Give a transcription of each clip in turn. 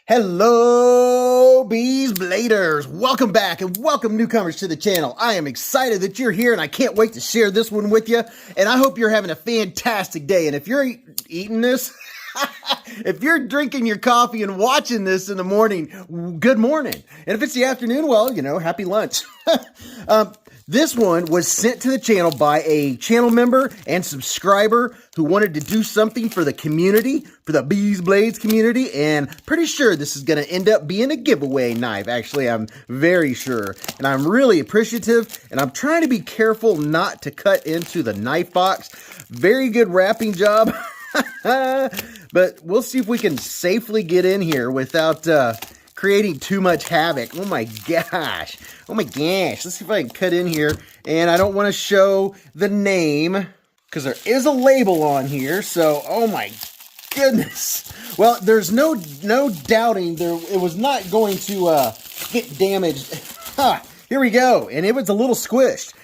Hello, Beez Bladers. Welcome back and welcome newcomers to the channel. I am excited that you're here and I can't wait to share this one with you. And I hope you're having a fantastic day. And if you're eating this, if you're drinking your coffee and watching this in the morning, good morning. And if it's the afternoon, well, you know, happy lunch. This one was sent to the channel by a channel member and subscriber who wanted to do something for the community, for the Beez Blades community, and pretty sure this is going to end up being a giveaway knife. Actually, I'm very sure, and I'm really appreciative, and I'm trying to be careful not to cut into the knife box. Very good wrapping job, but we'll see if we can safely get in here without creating too much havoc. Oh my gosh. Oh my gosh. Let's see if I can cut in here. And I don't want to show the name because there is a label on here. So, oh my goodness. Well, there's no doubting it was not going to get damaged. Here we go. And it was a little squished.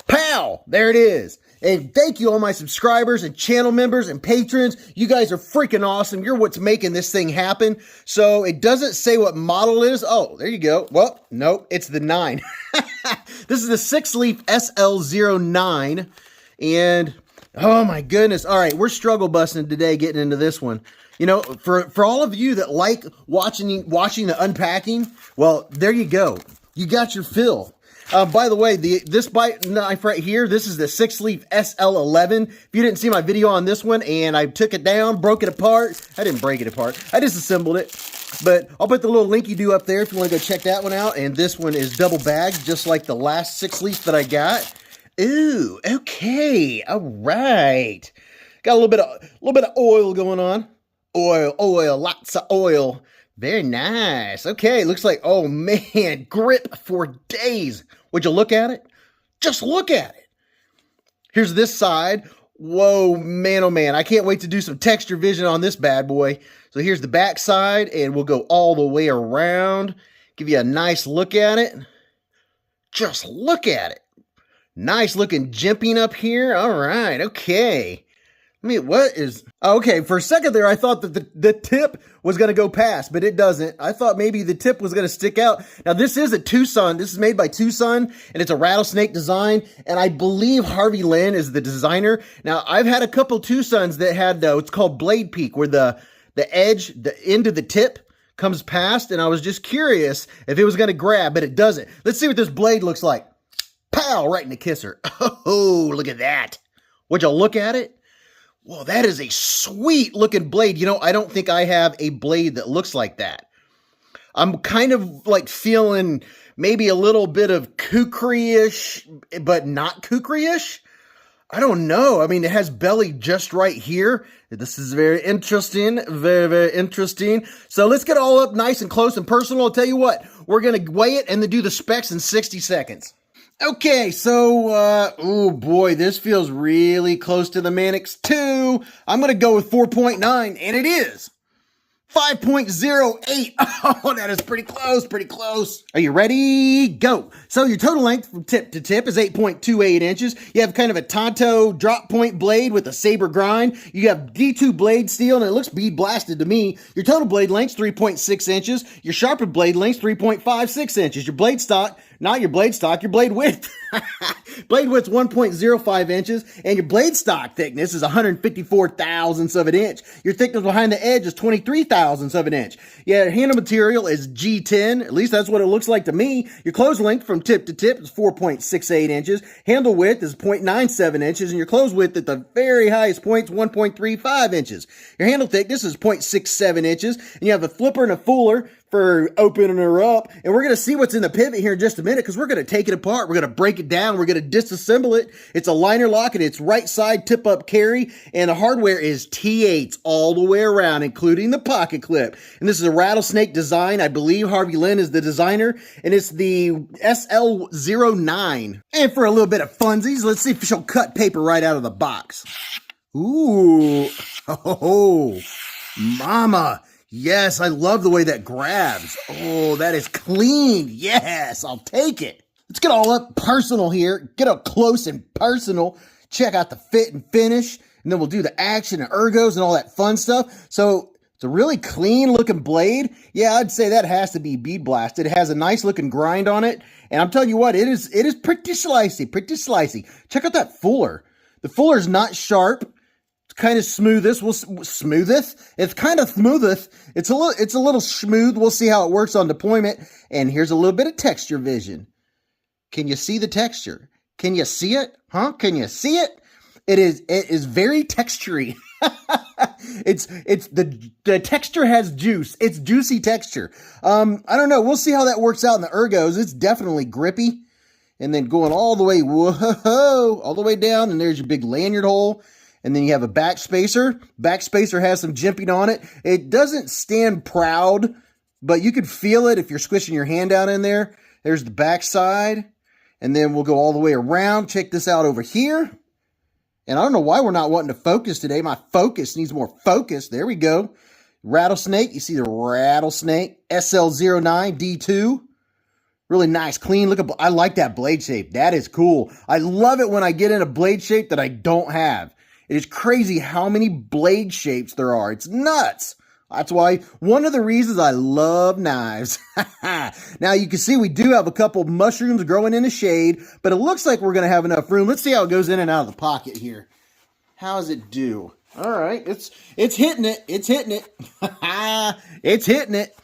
Pow! There it is. And thank you all my subscribers and channel members and patrons. You guys are freaking awesome. You're what's making this thing happen. So it doesn't say what model it is. Oh, there you go. Well, nope, it's the 9. This is the Sixleaf SL-09. And oh my goodness. All right, we're struggle busting today getting into this one. You know, for all of you that like watching the unpacking, well, there you go. You got your fill. By the way, this bite knife right here, this is the Sixleaf SL-11. If you didn't see my video on this one and I took it down, broke it apart. I didn't break it apart. I disassembled it. But I'll put the little linky-doo up there if you want to go check that one out. And this one is double bagged, just like the last Sixleaf that I got. Ooh, okay. All right. Got a little bit of oil going on. Oil, lots of oil. Very nice. Okay, looks like, oh man, grip for days. Would you look at it? Just look at it. Here's this side. Whoa, man, oh man. I can't wait to do some texture vision on this bad boy. So here's the back side, and we'll go all the way around. Give you a nice look at it. Just look at it. Nice looking jimping up here. All right, okay. I mean, what is... Okay, for a second there, I thought that the tip was going to go past, but it doesn't. I thought maybe the tip was going to stick out. Now, this is a Tucson. This is made by Tucson, and it's a rattlesnake design, and I believe Harvey Lynn is the designer. Now, I've had a couple Tucsons that had, it's called Blade Peak, where the edge, the end of the tip comes past, and I was just curious if it was going to grab, but it doesn't. Let's see what this blade looks like. Pow! Right in the kisser. Oh, look at that. Would you look at it? Whoa, that is a sweet looking blade. You know, I don't think I have a blade that looks like that. I'm kind of like feeling maybe a little bit of kukri-ish, but not kukri-ish. I don't know. I mean, it has belly just right here. This is very interesting. Very, very interesting. So let's get all up nice and close and personal. I'll tell you what, we're going to weigh it and then do the specs in 60 seconds. Okay, so, oh boy, this feels really close to the Manix 2. I'm going to go with 4.9, and it is 5.08. Oh, that is pretty close, pretty close. Are you ready? Go. So your total length from tip to tip is 8.28 inches. You have kind of a Tonto drop point blade with a saber grind. You have D2 blade steel, and it looks bead blasted to me. Your total blade length 3.6 inches. Your sharpened blade length 3.56 inches. Your blade stock, not your blade stock, your blade width. Blade width 1.05 inches, and your blade stock thickness is 154 thousandths of an inch. Your thickness behind the edge is 23 thousandths of an inch. Your handle material is G10, at least that's what it looks like to me. Your close length from tip to tip is 4.68 inches. Handle width is 0.97 inches, and your close width at the very highest point is 1.35 inches. Your handle thickness is 0.67 inches, and you have a flipper and a fuller for opening her up. And we're going to see what's in the pivot here in just a minute because we're going to take it apart. We're going to break it down. We're going to disassemble it. It's a liner lock and it's right side tip up carry. And the hardware is T8s all the way around, including the pocket clip. And this is a rattlesnake design. I believe Harvey Lynn is the designer. And it's the SL-09. And for a little bit of funsies, let's see if she'll cut paper right out of the box. Ooh. Oh, mama. Yes, I love the way that grabs. Oh, that is clean. Yes, I'll take it. Let's get all up personal here. Get up close and personal. Check out the fit and finish. And then we'll do the action and ergos and all that fun stuff. So a really clean looking blade. Yeah, I'd say that has to be bead blast. It has a nice looking grind on it. And I'm telling you what, it is pretty slicey, pretty slicey. Check out that fuller. The fuller is not sharp. It's kind of smoothest. It's kind of smoothest. It's a little smooth. We'll see how it works on deployment. And here's a little bit of texture vision. Can you see the texture? Can you see it? Huh? Can you see it? It is very textury. The texture has juice. It's juicy texture. I don't know. We'll see how that works out in the ergos. It's definitely grippy. And then going all the way, whoa, all the way down, and there's your big lanyard hole. And then you have a back spacer. Back spacer has some jimping on it. It doesn't stand proud, but you could feel it if you're squishing your hand down in there. There's the back side. And then we'll go all the way around. Check this out over here. And I don't know why we're not wanting to focus today. My focus needs more focus. There we go. Rattlesnake. You see the rattlesnake. SL-09 D2. Really nice, clean. Look at, I like that blade shape. That is cool. I love it when I get in a blade shape that I don't have. It is crazy how many blade shapes there are. It's nuts. That's why one of the reasons I love knives. Now you can see we do have a couple mushrooms growing in the shade, but it looks like we're going to have enough room. Let's see how it goes in and out of the pocket here. How does it do? All right, it's hitting it. It's hitting it. It's hitting it.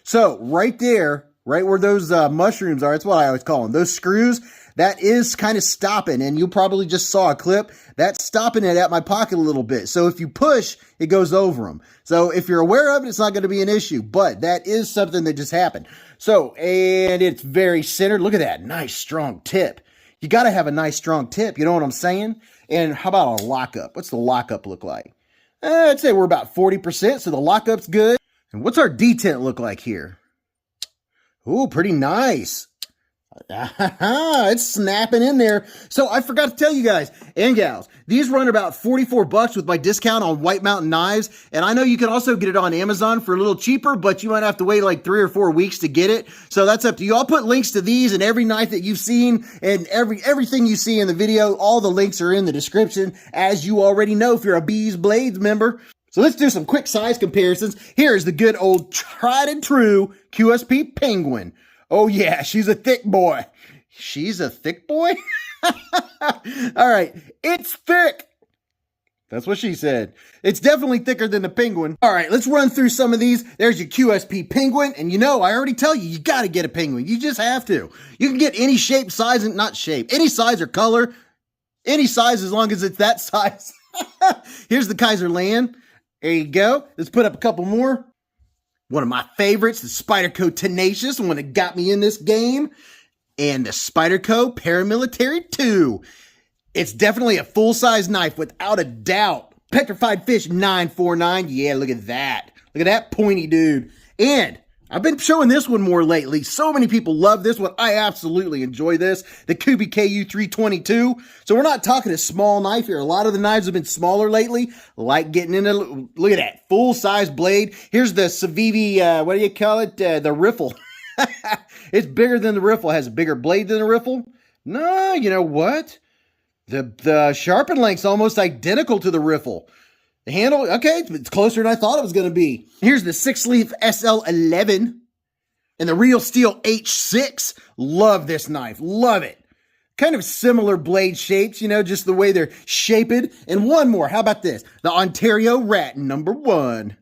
So right there, right where those mushrooms are, that's what I always call them. Those screws, that is kind of stopping, and you probably just saw a clip. That's stopping it at my pocket a little bit. So if you push, it goes over them. So if you're aware of it, it's not going to be an issue, but that is something that just happened. So, and it's very centered. Look at that nice, strong tip. You got to have a nice, strong tip. You know what I'm saying? And how about a lockup? What's the lockup look like? I'd say we're about 40%, so the lockup's good. And what's our detent look like here? Ooh, pretty nice. It's snapping in there. So I forgot to tell you guys and gals, these run about $44 with my discount on White Mountain Knives. And I know you can also get it on Amazon for a little cheaper, but you might have to wait like 3 or 4 weeks to get it. So that's up to you. I'll put links to these and every knife that you've seen and everything you see in the video. All the links are in the description, as you already know if you're a Beez Blades member. So let's do some quick size comparisons. Here's the good old tried and true QSP Penguin. Oh yeah, she's a thick boy. She's a thick boy? All right, it's thick. That's what she said. It's definitely thicker than the Penguin. All right, let's run through some of these. There's your QSP Penguin. And you know, I already tell you, you got to get a Penguin. You just have to. You can get any shape, size, and not shape. Any size or color. Any size as long as it's that size. Here's the Kizer Land. There you go. Let's put up a couple more. One of my favorites, the Spyderco Tenacious, one that got me in this game. And the Spyderco Paramilitary 2. It's definitely a full-size knife, without a doubt. Petrified Fish 949. Yeah, look at that. Look at that pointy dude. And I've been showing this one more lately. So many people love this one. I absolutely enjoy this. The Kubi KU 322. So we're not talking a small knife here. A lot of the knives have been smaller lately. Like getting into, look at that, full-size blade. Here's the Civivi, what do you call it? The riffle. It's bigger than the riffle. It has a bigger blade than the riffle. No, you know what? The sharpen length's almost identical to the riffle. The handle, okay, it's closer than I thought it was going to be. Here's the Sixleaf SL-11 and the Real Steel H6. Love this knife. Love it. Kind of similar blade shapes, you know, just the way they're shaped. And one more. How about this? The Ontario Rat #1.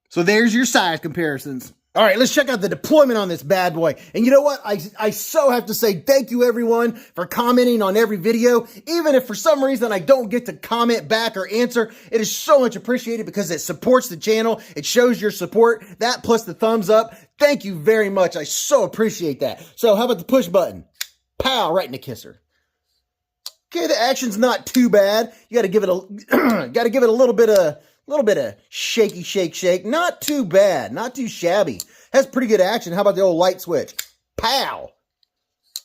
So there's your size comparisons. All right, let's check out the deployment on this bad boy. And you know what? I so have to say thank you, everyone, for commenting on every video. Even if for some reason I don't get to comment back or answer, it is so much appreciated because it supports the channel. It shows your support. That plus the thumbs up. Thank you very much. I so appreciate that. So how about the push button? Pow, right in the kisser. Okay, the action's not too bad. You got to give it a little bit of shaky shake. Not too bad. Not too shabby. Has pretty good action. How about the old light switch? Pow.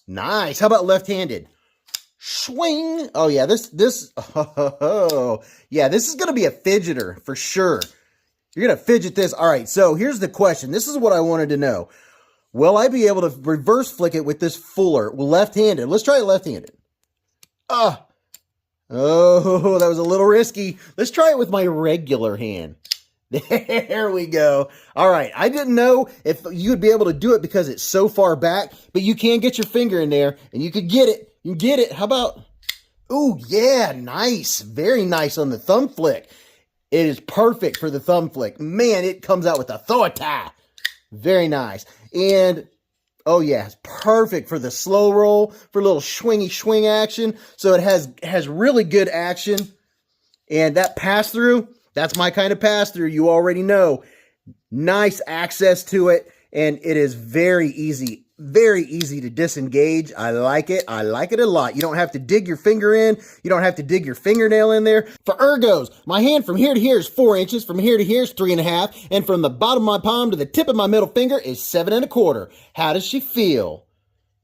Nice. How about left-handed? Swing. Oh yeah, this is going to be a fidgeter for sure. You're going to fidget this. All right, so here's the question. This is what I wanted to know. Will I be able to reverse flick it with this fuller? Left-handed. Let's try it left-handed. Oh, that was a little risky. Let's try it with my regular hand. There we go. All right. I didn't know if you would be able to do it because it's so far back, but you can get your finger in there and you could get it. You can get it. How about, ooh, yeah, nice. Very nice on the thumb flick. It is perfect for the thumb flick. Man, it comes out with authority. Very nice. And, oh yeah, it's perfect for the slow roll, for a little swingy swing action. So it has really good action. And that pass through, that's my kind of pass through. You already know. Nice access to it. And it is very easy to disengage. I like it. I like it a lot. You don't have to dig your finger in. You don't have to dig your fingernail in there. For ergos, my hand from here to here is 4 inches. From here to here is 3.5. And from the bottom of my palm to the tip of my middle finger is 7.25. How does she feel?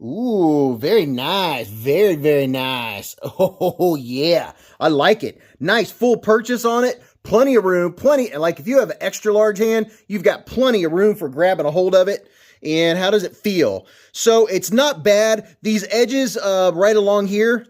Ooh, very nice. Very, very nice. Oh, yeah. I like it. Nice full purchase on it. Plenty of room. Plenty. Like if you have an extra large hand, you've got plenty of room for grabbing a hold of it. And how does it feel? So it's not bad. These edges right along here,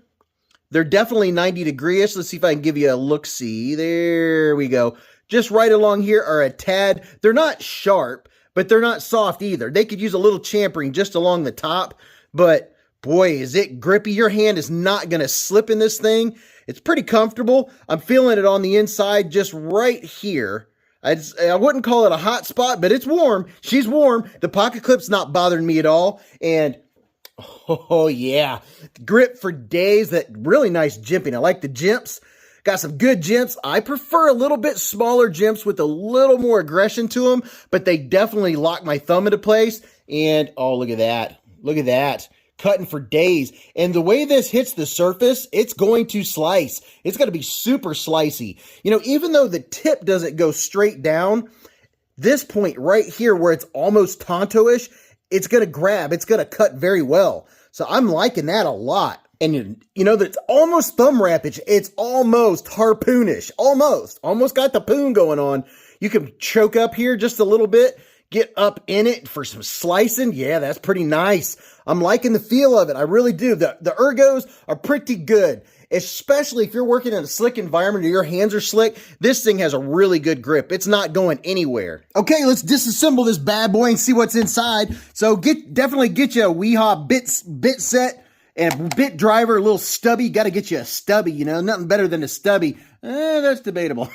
they're definitely 90 degrees. Let's see if I can give you a look-see. There we go. Just right along here are a tad. They're not sharp, but they're not soft either. They could use a little champering just along the top. But boy, is it grippy. Your hand is not going to slip in this thing. It's pretty comfortable. I'm feeling it on the inside just right here. I wouldn't call it a hot spot, but it's warm. She's warm. The pocket clip's not bothering me at all. And, oh, yeah. Grip for days. That really nice jimping. I like the jimps. Got some good jimps. I prefer a little bit smaller jimps with a little more aggression to them, but they definitely lock my thumb into place. And, oh, look at that. Look at that. Cutting for days. And the way this hits the surface, it's going to slice. It's going to be super slicey. You know, even though the tip doesn't go straight down, this point right here where it's almost Tonto-ish, it's going to grab. It's going to cut very well. So I'm liking that a lot. And you know, that's almost thumb wrappage. It's almost harpoonish. Almost got the poon going on. You can choke up here just a little bit. Get up in it for some slicing. Yeah, that's pretty nice. I'm liking the feel of it. I really do. The ergos are pretty good, especially if you're working in a slick environment or your hands are slick. This thing has a really good grip. It's not going anywhere. Okay, let's disassemble this bad boy and see what's inside. So definitely get you a Weehaw bit set and a bit driver, a little stubby. Got to get you a stubby, you know, nothing better than a stubby. That's debatable.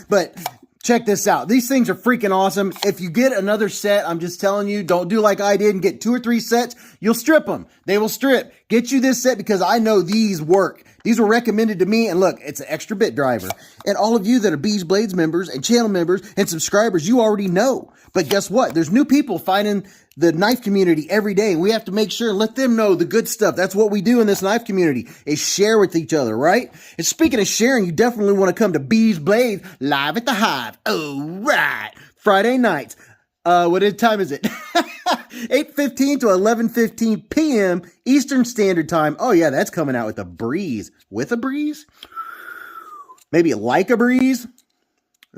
But check this out. These things are freaking awesome. If you get another set, I'm just telling you, don't do like I did and get 2 or 3 sets. You'll strip them. They will strip. Get you this set because I know these work. These were recommended to me, and look, it's an extra bit driver. And all of you that are Beez Blades members and channel members and subscribers, you already know. But guess what? There's new people finding the knife community every day. We have to make sure and let them know the good stuff. That's what we do in this knife community, is share with each other, right? And speaking of sharing, you definitely want to come to Beez Blades live at the Hive. All right. Friday nights. What time is it? 8:15 to 11:15 p.m. Eastern Standard Time. Oh, yeah, that's coming out with a breeze. With a breeze? Maybe like a breeze?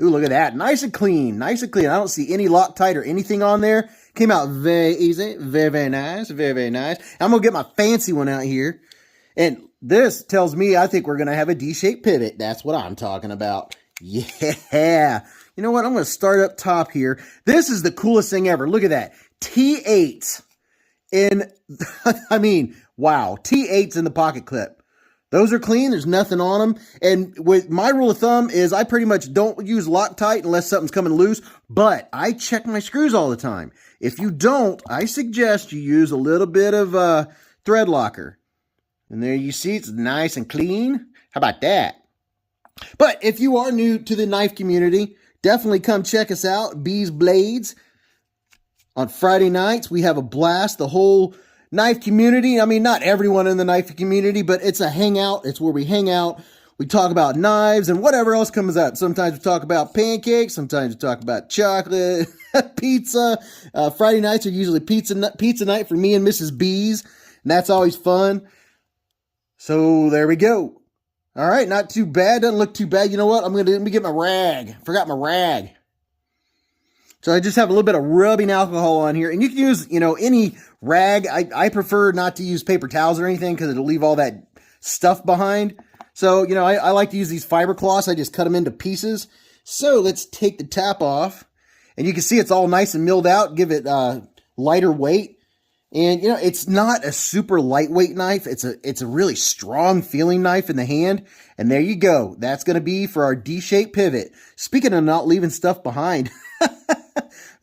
Ooh, look at that. Nice and clean. Nice and clean. I don't see any Loctite or anything on there. Came out very easy. Very, very nice. Very, very nice. I'm going to get my fancy one out here. And this tells me I think we're going to have a D-shaped pivot. That's what I'm talking about. Yeah. You know what? I'm going to start up top here. This is the coolest thing ever. Look at that. T8s in, I mean, wow. T8s in the pocket clip. Those are clean. There's nothing on them. And with my rule of thumb is I pretty much don't use Loctite unless something's coming loose, but I check my screws all the time. If you don't, I suggest you use a little bit of thread locker. And there you see, it's nice and clean. How about that? But if you are new to the knife community, definitely come check us out, Beez Blades. On Friday nights, we have a blast. The whole knife community, I mean, not everyone in the knife community, but it's a hangout. It's where we hang out. We talk about knives and whatever else comes up. Sometimes we talk about pancakes. Sometimes we talk about chocolate, pizza. Friday nights are usually pizza night for me and Mrs. Beez, and that's always fun. So there we go. All right, not too bad. Doesn't look too bad. You know what? Let me get my rag. Forgot my rag. So I just have a little bit of rubbing alcohol on here. And you can use, you know, any rag. I prefer not to use paper towels or anything because it'll leave all that stuff behind. So, you know, I like to use these fiber cloths. I just cut them into pieces. So let's take the tap off, and you can see it's all nice and milled out, give it lighter weight. And you know, it's not a super lightweight knife. It's a really strong feeling knife in the hand. And there you go. That's going to be for our D-shaped pivot. Speaking of not leaving stuff behind, there's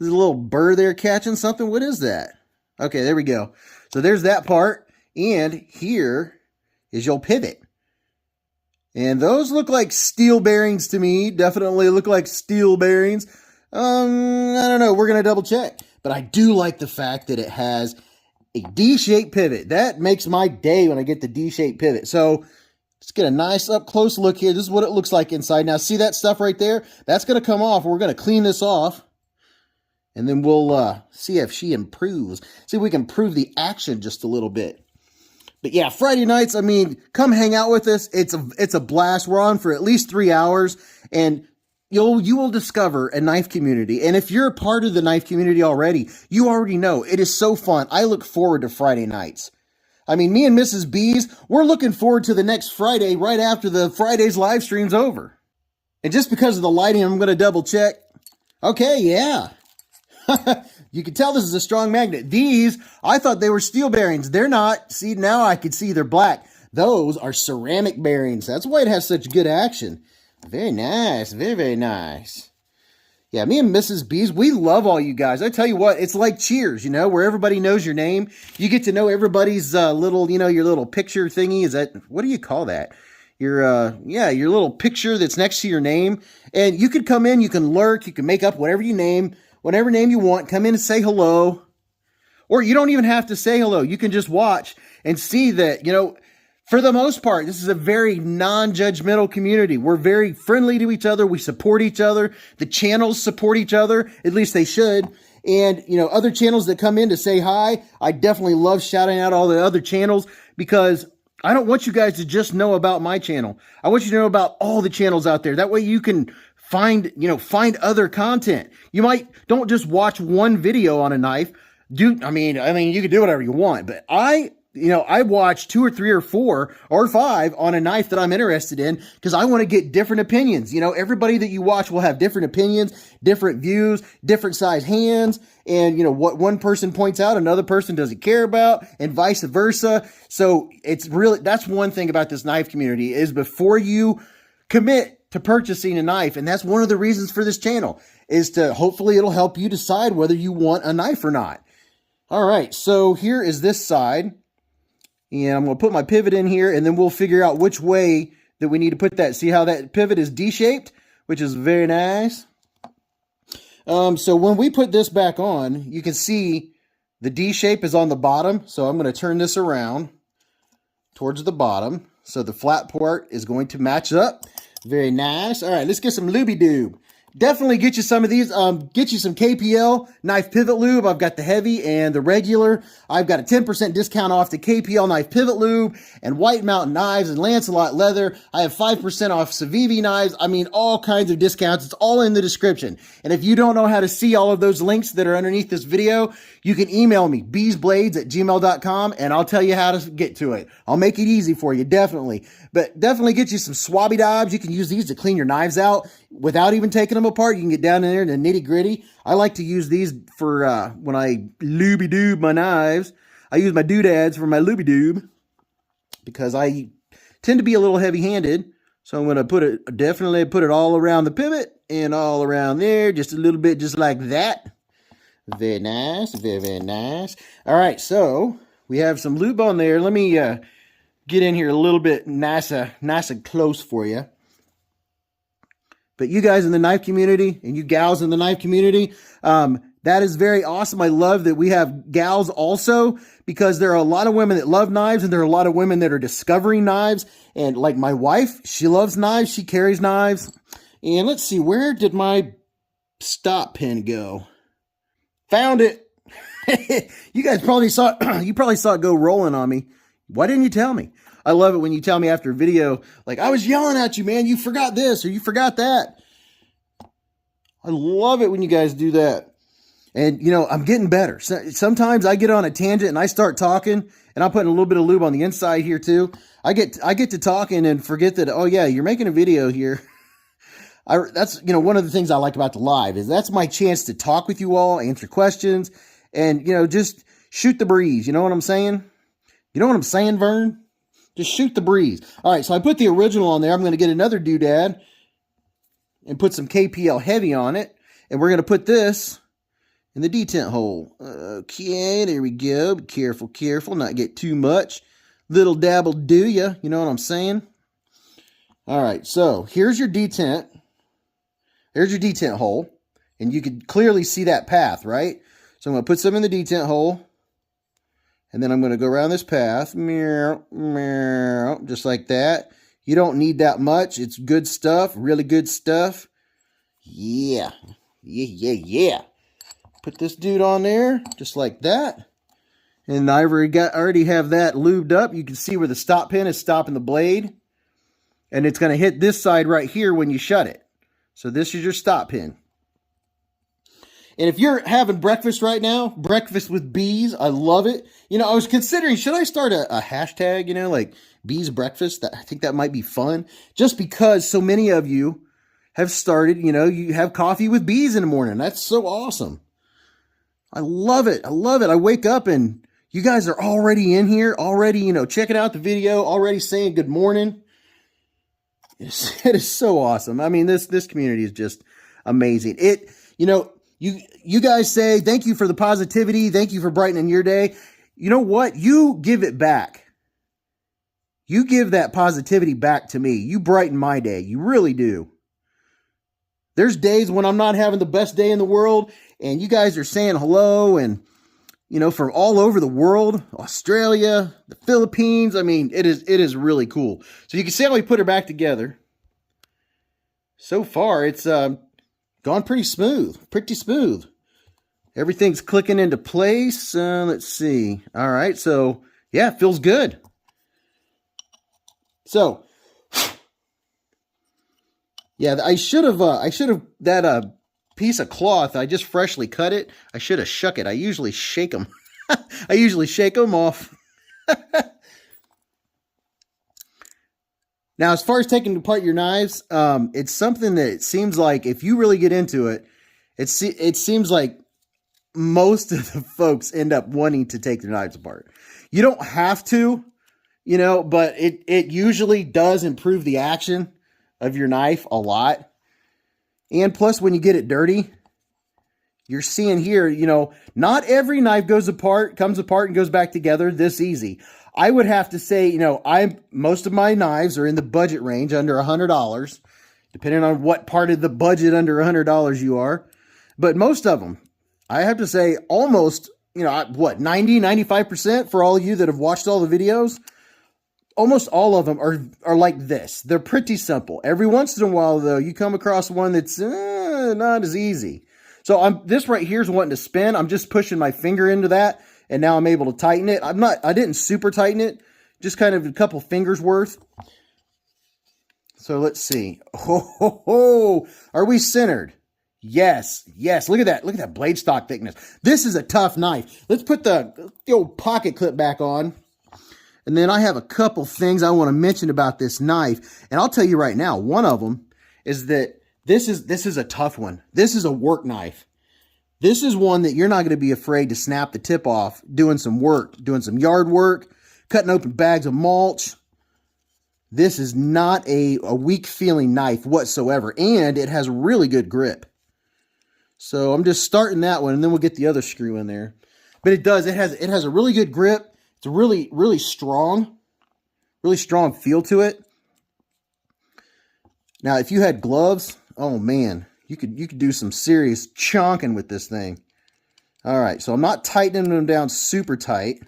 a little burr there catching something. What is that? Okay, there we go. So there's that part. And here is your pivot. And those look like steel bearings to me. Definitely look like steel bearings. I don't know. We're going to double check. But I do like the fact that it has a D-shaped pivot. That makes my day when I get the D-shaped pivot. So let's get a nice up close look here. This is what it looks like inside. Now see that stuff right there? That's going to come off. We're going to clean this off. And then we'll see if she improves. See if we can improve the action just a little bit. But yeah, Friday nights, I mean, come hang out with us. It's a blast. We're on for at least 3 hours, and you will discover a knife community. And if you're a part of the knife community already, you already know it is so fun. I look forward to Friday nights. I mean, me and Mrs. Beez, we're looking forward to the next Friday right after the Friday's live stream's over. And just because of the lighting, I'm going to double check. Okay, yeah. You can tell this is a strong magnet. These, I thought they were steel bearings. They're not. See, now I can see they're black. Those are ceramic bearings. That's why it has such good action. Very nice. Very, very nice. Yeah, me and Mrs. Beez, we love all you guys. I tell you what, it's like Cheers, you know, where everybody knows your name. You get to know everybody's little, you know, your little picture thingy. Is that, what do you call that? Your, yeah, your little picture that's next to your name. And you could come in, you can lurk, you can make up whatever you name. Whatever name you want, come in and say hello. Or you don't even have to say hello. You can just watch and see that, you know, for the most part, this is a very non-judgmental community. We're very friendly to each other. We support each other. The channels support each other. At least they should. And, you know, other channels that come in to say hi, I definitely love shouting out all the other channels because I don't want you guys to just know about my channel. I want you to know about all the channels out there. That way you can find other content. You don't just watch one video on a knife. I mean, you can do whatever you want, but I watch 2 or 3 or 4 or 5 on a knife that I'm interested in because I want to get different opinions. You know, everybody that you watch will have different opinions, different views, different size hands. And, you know, what one person points out, another person doesn't care about, and vice versa. So that's one thing about this knife community is before you commit to purchasing a knife, and that's one of the reasons for this channel, is to hopefully it'll help you decide whether you want a knife or not. All right, so here is this side, and I'm going to put my pivot in here, and then we'll figure out which way that we need to put that. See how that pivot is D-shaped, which is very nice. So when we put this back on, you can see the D shape is on the bottom, so I'm going to turn this around towards the bottom, so the flat part is going to match up. Very nice. All right, let's get some lubey dube. Definitely get you some of these. Get you some KPL knife pivot lube. I've got the heavy and the regular. I've got a 10% discount off the KPL knife pivot lube and White Mountain knives and Lancelot leather. I have 5% off Civivi knives. I mean, all kinds of discounts. It's all in the description. And if you don't know how to see all of those links that are underneath this video, you can email me, beezblades@gmail.com, and I'll tell you how to get to it. I'll make it easy for you, definitely. But definitely get you some swabby dobs. You can use these to clean your knives out without even taking them apart. You can get down in there in the nitty gritty. I like to use these for when I lubey dube my knives. I use my doodads for my lubey dube because I tend to be a little heavy handed. So I'm going to definitely put it all around the pivot and all around there, just a little bit, just like that. Very nice, very, very nice. All right, so we have some lube on there. Let me get in here a little bit nice and close for you. But you guys in the knife community and you gals in the knife community, that is very awesome. I love that we have gals also because there are a lot of women that love knives and there are a lot of women that are discovering knives. And like my wife, she loves knives. She carries knives. And let's see, where did my stop pin go? Found it. You guys probably saw it go rolling on me. Why didn't you tell me? I love it when you tell me after a video, like, I was yelling at you, man. You forgot this or you forgot that. I love it when you guys do that. And, you know, I'm getting better. Sometimes I get on a tangent and I start talking, and I'm putting a little bit of lube on the inside here too. I get to talking and forget that, oh yeah, you're making a video here. that's, you know, one of the things I like about the live is that's my chance to talk with you all, answer questions, and, you know, just shoot the breeze. You know what I'm saying? You know what I'm saying, Vern? Just shoot the breeze. All right, so I put the original on there. I'm going to get another doodad and put some KPL heavy on it. And we're going to put this in the detent hole. Okay, there we go. Be careful, careful. Not get too much. Little dabble do ya. You know what I'm saying? All right, so here's your detent. There's your detent hole. And you can clearly see that path, right? So I'm going to put some in the detent hole. And then I'm going to go around this path, just like that. You don't need that much. It's good stuff, really good stuff. Yeah. Put this dude on there, just like that. And I already have that lubed up. You can see where the stop pin is stopping the blade. And it's going to hit this side right here when you shut it. So this is your stop pin. And if you're having breakfast right now, breakfast with bees, I love it. You know, I was considering, should I start a hashtag, you know, like bees breakfast? I think that might be fun. Just because so many of you have started, you know, you have coffee with bees in the morning. That's so awesome. I love it. I love it. I wake up and you guys are already in here, already, you know, checking out the video, already saying good morning. It is so awesome. I mean, this community is just amazing. You know, you guys say, thank you for the positivity. Thank you for brightening your day. You know what? You give it back. You give that positivity back to me. You brighten my day. You really do. There's days when I'm not having the best day in the world, and you guys are saying hello, and, you know, from all over the world, Australia, the Philippines. I mean, it is really cool. So you can see how we put her back together. So far, it's gone pretty smooth. Everything's clicking into place. Let's see. All right, so yeah, it feels good. So yeah, I should have that piece of cloth. I just freshly cut it. I should have shook it. I usually shake them. I usually shake them off. Now, as far as taking apart your knives, it's something that it seems like if you really get into it, it seems like most of the folks end up wanting to take their knives apart. You don't have to, you know, but it usually does improve the action of your knife a lot. And plus, when you get it dirty, you're seeing here, you know, not every knife comes apart and goes back together this easy. I would have to say, you know, most of my knives are in the budget range, under $100, depending on what part of the budget under $100 you are. But most of them, I have to say, almost, you know, what, 90, 95% for all of you that have watched all the videos, almost all of them are like this. They're pretty simple. Every once in a while, though, you come across one that's not as easy. So this right here is wanting to spin. I'm just pushing my finger into that, and now I'm able to tighten it. I didn't super tighten it, just kind of a couple fingers worth. So let's see. Oh, are we centered? Yes. Look at that. Look at that blade stock thickness. This is a tough knife. Let's put the old pocket clip back on. And then I have a couple things I want to mention about this knife. And I'll tell you right now, one of them is that this is a tough one. This is a work knife. This is one that you're not going to be afraid to snap the tip off doing some work, doing some yard work, cutting open bags of mulch. This is not a weak feeling knife whatsoever. And it has really good grip. So I'm just starting that one, and then we'll get the other screw in there. But it has a really good grip. It's a really strong feel to it. Now, if you had gloves, oh man, you could do some serious chonking with this thing. All right, so I'm not tightening them down super tight.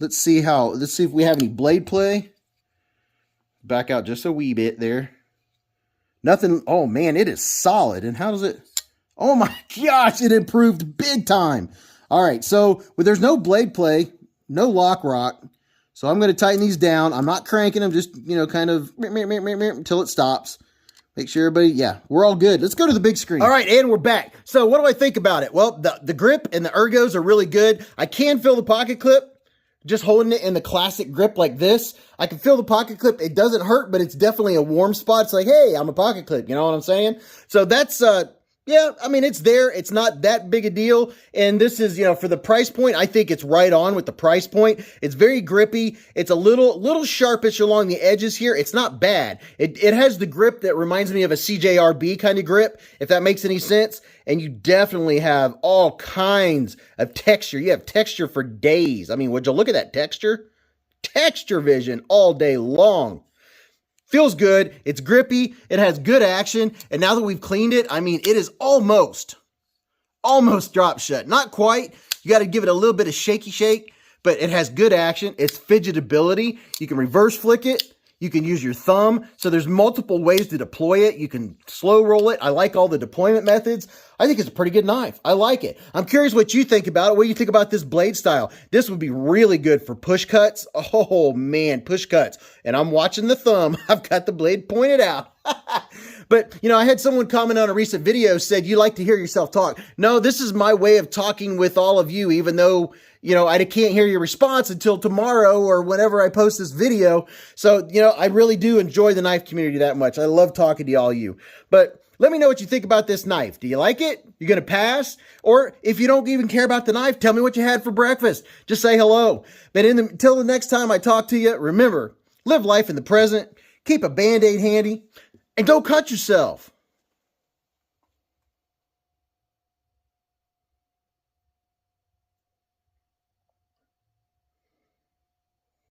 Let's see if we have any blade play. Back out just a wee bit there. Nothing. Oh man, it is solid. And how does it? Oh my gosh, it improved big time. All right, so there's no blade play, no lock rock. So I'm going to tighten these down. I'm not cranking them, just, you know, kind of until it stops. Make sure everybody, yeah, we're all good. Let's go to the big screen. All right, and we're back. So what do I think about it? Well, the grip and the ergos are really good. I can feel the pocket clip. just holding it in the classic grip like this, I can feel the pocket clip. It doesn't hurt, but it's definitely a warm spot. It's like, hey, I'm a pocket clip. You know what I'm saying? So that's, yeah, I mean, it's there. It's not that big a deal. And this is, you know, for the price point, I think it's right on with the price point. It's very grippy. It's a little sharpish along the edges here. It's not bad. It has the grip that reminds me of a CJRB kind of grip, if that makes any sense. And you definitely have all kinds of texture. You have texture for days. I mean, would you look at that texture? Texture vision all day long. Feels good. It's grippy. It has good action. And now that we've cleaned it, I mean, it is almost drop shut. Not quite. You got to give it a little bit of shaky shake, but it has good action. It's fidgetability. You can reverse flick it. You can use your thumb. So there's multiple ways to deploy it. You can slow roll it. I like all the deployment methods. I think it's a pretty good knife. I like it. I'm curious what you think about it. What do you think about this blade style? This would be really good for push cuts. Oh man, push cuts. And I'm watching the thumb. I've got the blade pointed out. But, you know, I had someone comment on a recent video said, you like to hear yourself talk. No, this is my way of talking with all of you, even though, you know, I can't hear your response until tomorrow or whenever I post this video. So, you know, I really do enjoy the knife community that much. I love talking to all you. But let me know what you think about this knife. Do you like it? You going to pass? Or if you don't even care about the knife, tell me what you had for breakfast. Just say hello. But until the next time I talk to you, remember, live life in the present, keep a Band-Aid handy, and don't cut yourself.